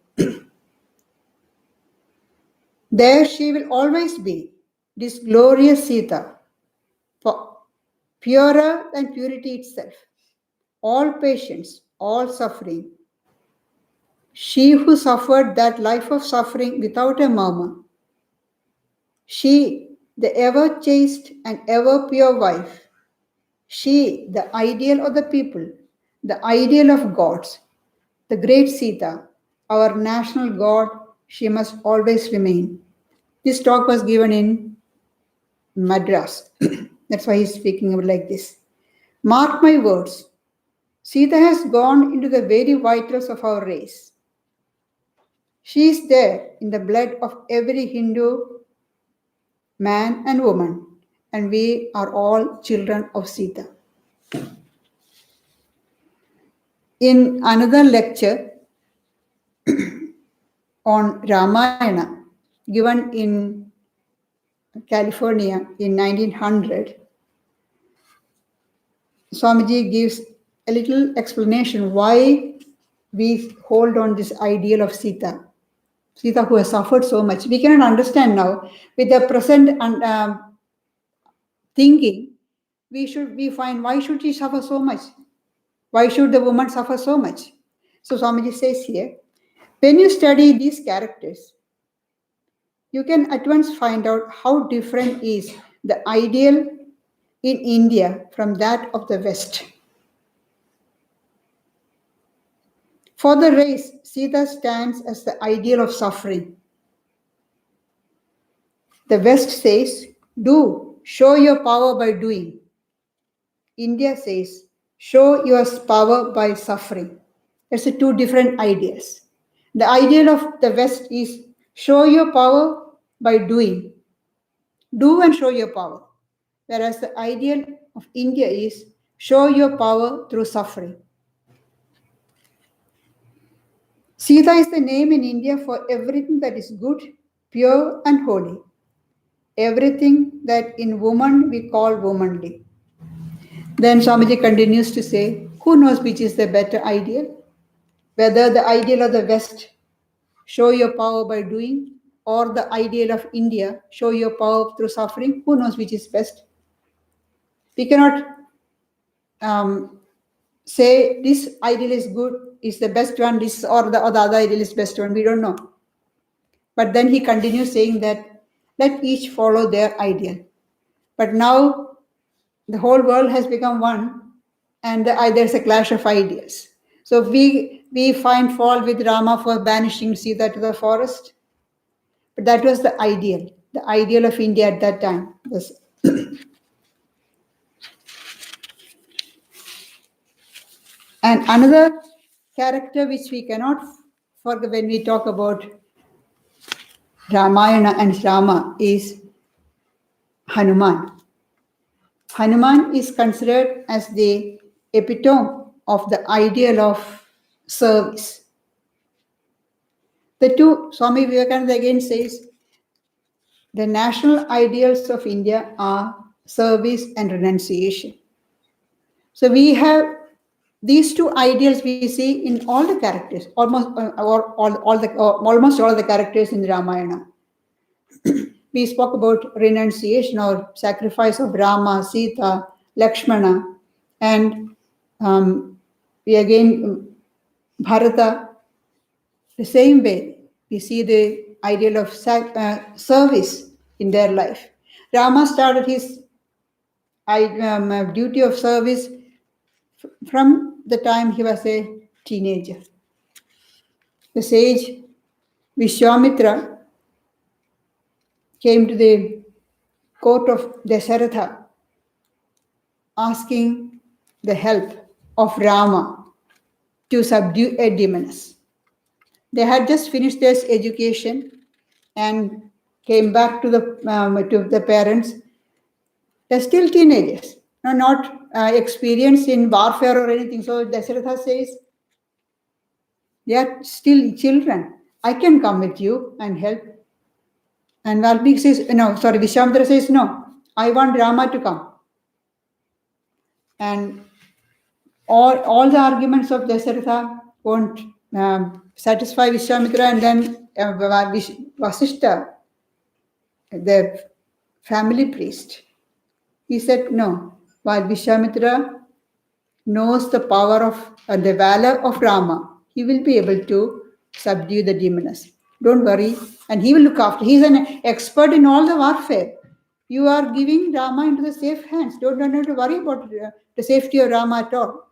There she will always be, this glorious Sita, purer than purity itself, all patience, all suffering. She who suffered that life of suffering without a murmur. She, the ever chaste and ever pure wife. She, the ideal of the people, the ideal of gods, the great Sita, our national god, she must always remain. This talk was given in Madras. That's why he's speaking about like this. Mark my words. Sita has gone into the very vitals of our race. She is there in the blood of every Hindu man and woman, and we are all children of Sita. In another lecture on Ramayana, given in California in 1900, Swamiji gives a little explanation why we hold on this ideal of Sita. Sita who has suffered so much. We cannot understand now with the present thinking. We find why should she suffer so much? Why should the woman suffer so much? So Swamiji says here, when you study these characters, you can at once find out how different is the ideal in India from that of the West. For the race, Sita stands as the ideal of suffering. The West says, do, show your power by doing. India says, show your power by suffering. There's two different ideas. The ideal of the West is show your power by doing. Do and show your power. Whereas the ideal of India is show your power through suffering. Sita is the name in India for everything that is good, pure, and holy. Everything that in woman we call womanly. Then Swamiji continues to say, who knows which is the better ideal? Whether the ideal of the West, show your power by doing, or the ideal of India, show your power through suffering, who knows which is best? We cannot say this ideal is good, is the best one, this or the other ideal is best one. We don't know. But then he continues saying that let each follow their ideal. But now the whole world has become one, and there's a clash of ideas. So we find fault with Rama for banishing Sita to the forest. But that was the ideal of India at that time. And another character which we cannot forget when we talk about Ramayana and Rama is Hanuman. Hanuman is considered as the epitome of the ideal of service. The two, Swami Vivekananda again says, the national ideals of India are service and renunciation. So we have these two ideals we see in all the characters, almost all the characters in the Ramayana. We spoke about renunciation or sacrifice of Rama, Sita, Lakshmana, and we again, Bharata, the same way, we see the ideal of service in their life. Rama started his duty of service from the time he was a teenager. The sage Vishwamitra came to the court of Dasharatha asking the help of Rama to subdue a demoness. They had just finished their education and came back to the parents. They're still teenagers, not experienced in warfare or anything. So Dasharatha says, they are still children. I can come with you and help. And Valmiki says, Vishwamitra says, no, I want Rama to come. And all the arguments of Dasharatha won't satisfy Vishwamitra, and then Vasishta, the family priest, he said, no, while Vishwamitra knows the power of the valor of Rama, he will be able to subdue the demoness. Don't worry, and he will look after. He's an expert in all the warfare. You are giving Rama into the safe hands. Don't have to worry about the safety of Rama at all.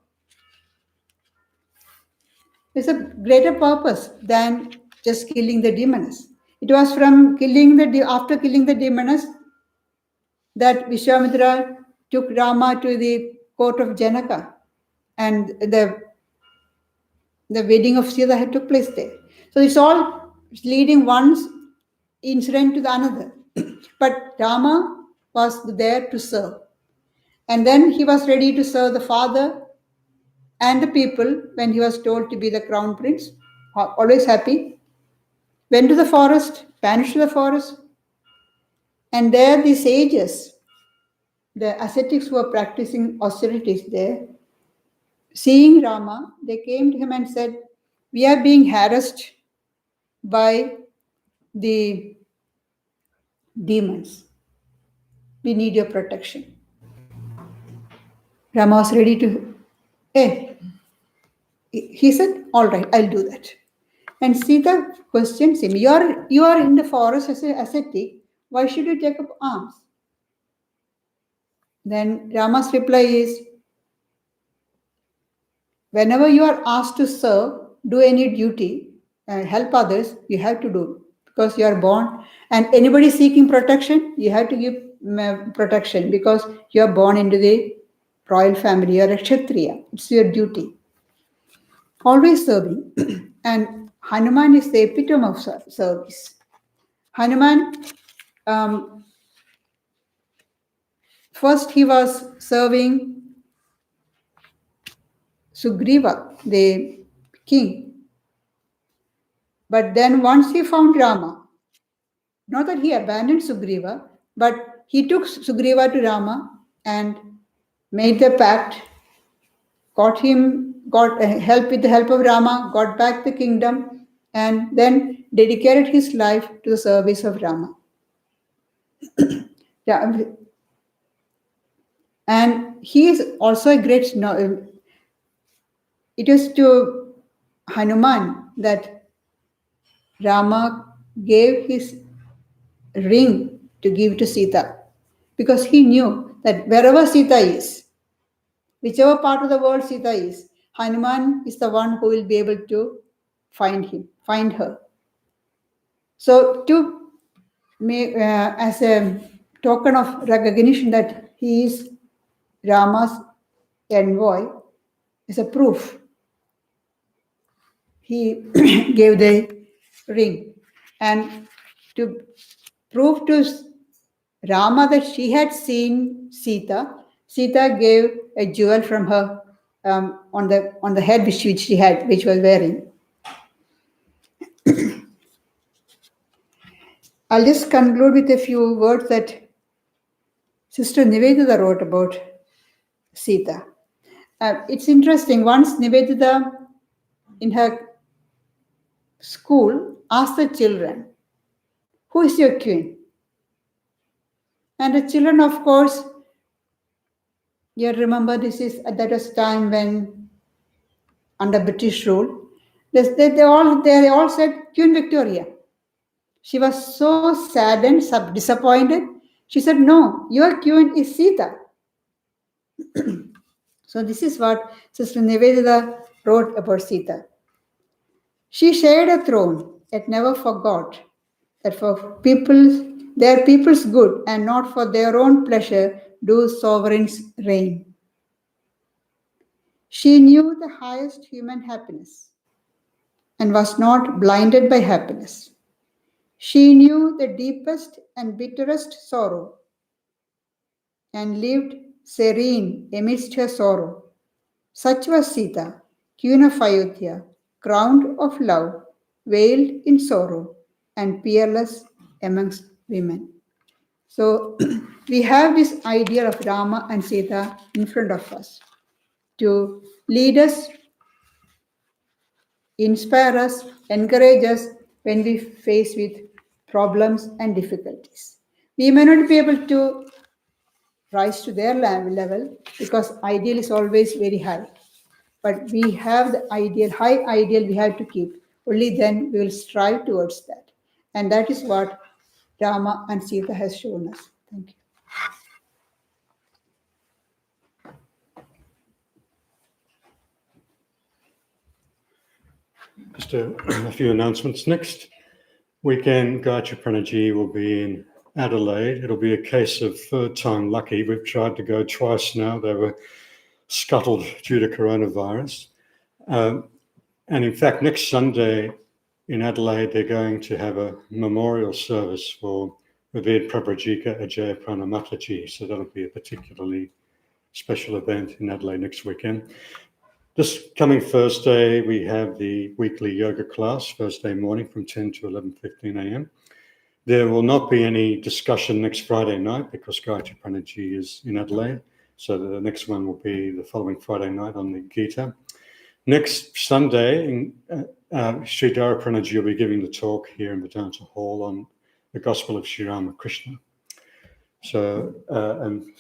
There's a greater purpose than just killing the demoness. It was from after killing the demoness that Vishwamitra took Rama to the court of Janaka, and the wedding of Sita had took place there. So it's all leading one incident to the another. But Rama was there to serve. And then he was ready to serve the father and the people when he was told to be the crown prince, always happy. Went to the forest, vanished to the forest. And there the sages, the ascetics who were practicing austerities there, seeing Rama, they came to him and said, "We are being harassed by the demons. We need your protection." Rama was ready to, he said, "All right, I'll do that." And Sita questions him, you are in the forest as an ascetic, why should you take up arms? Then Rama's reply is, whenever you are asked to serve, do any duty, help others, you have to do, because you are born. And anybody seeking protection, you have to give protection, because you are born into the royal family, you are a Kshatriya, it's your duty. Always serving. And Hanuman is the epitome of service. Hanuman, first he was serving Sugriva, the king. But then once he found Rama, not that he abandoned Sugriva, but he took Sugriva to Rama and made the pact, got help with the help of Rama, got back the kingdom, and then dedicated his life to the service of Rama. And he is also a great. It is to Hanuman that Rama gave his ring to give to Sita, because he knew that wherever Sita is, whichever part of the world Sita is, Hanuman is the one who will be able to find her. So to make, as a token of recognition that he is Rama's envoy, is a proof. He gave the ring. And to prove to Rama that she had seen Sita, Sita gave a jewel from her on the head which was wearing. I'll just conclude with a few words that Sister Nivedita wrote about Sita. It's interesting. Once Nivedita, in her school, asked the children, "Who is your queen?" And the children, of course, you remember that was time when under British rule, they all said Queen Victoria. She was so saddened, disappointed. She said, "No, your queen is Sita." So this is what Sister Nivedita wrote about Sita. She shared a throne, yet never forgot that for their people's good and not for their own pleasure do sovereigns reign. She knew the highest human happiness and was not blinded by happiness. She knew the deepest and bitterest sorrow and lived serene amidst her sorrow. Such was Sita, Queen of Ayodhya, crowned of love, veiled in sorrow, and peerless amongst women. So we have this idea of Rama and Sita in front of us to lead us, inspire us, encourage us when we face with problems and difficulties. We may not be able to rise to their level because ideal is always very high. But we have the ideal, high ideal we have to keep. Only then we will strive towards that. And that is what Rama and Sita has shown us. Thank you. Just a few announcements. Next weekend, Gayatriprana will be in Adelaide. It'll be a case of third time lucky. We've tried to go twice now. They were scuttled due to coronavirus. And in fact, next Sunday in Adelaide, they're going to have a memorial service for revered Pravrajika Gayatriprana Mataji. So that'll be a particularly special event in Adelaide next weekend. This coming Thursday, we have the weekly yoga class, Thursday morning from 10 to 11:15 a.m. There will not be any discussion next Friday night because Gayatriprana is in Adelaide. So the next one will be the following Friday night on the Gita. Next Sunday, Sri Gayatriprana will be giving the talk here in Vedanta Hall on the Gospel of Sri Ramakrishna. So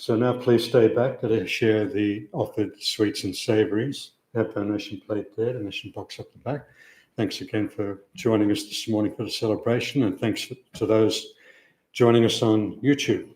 now please stay back to share the offered sweets and savouries. Have donation plate there, donation box up the back. Thanks again for joining us this morning for the celebration, and thanks to those joining us on YouTube.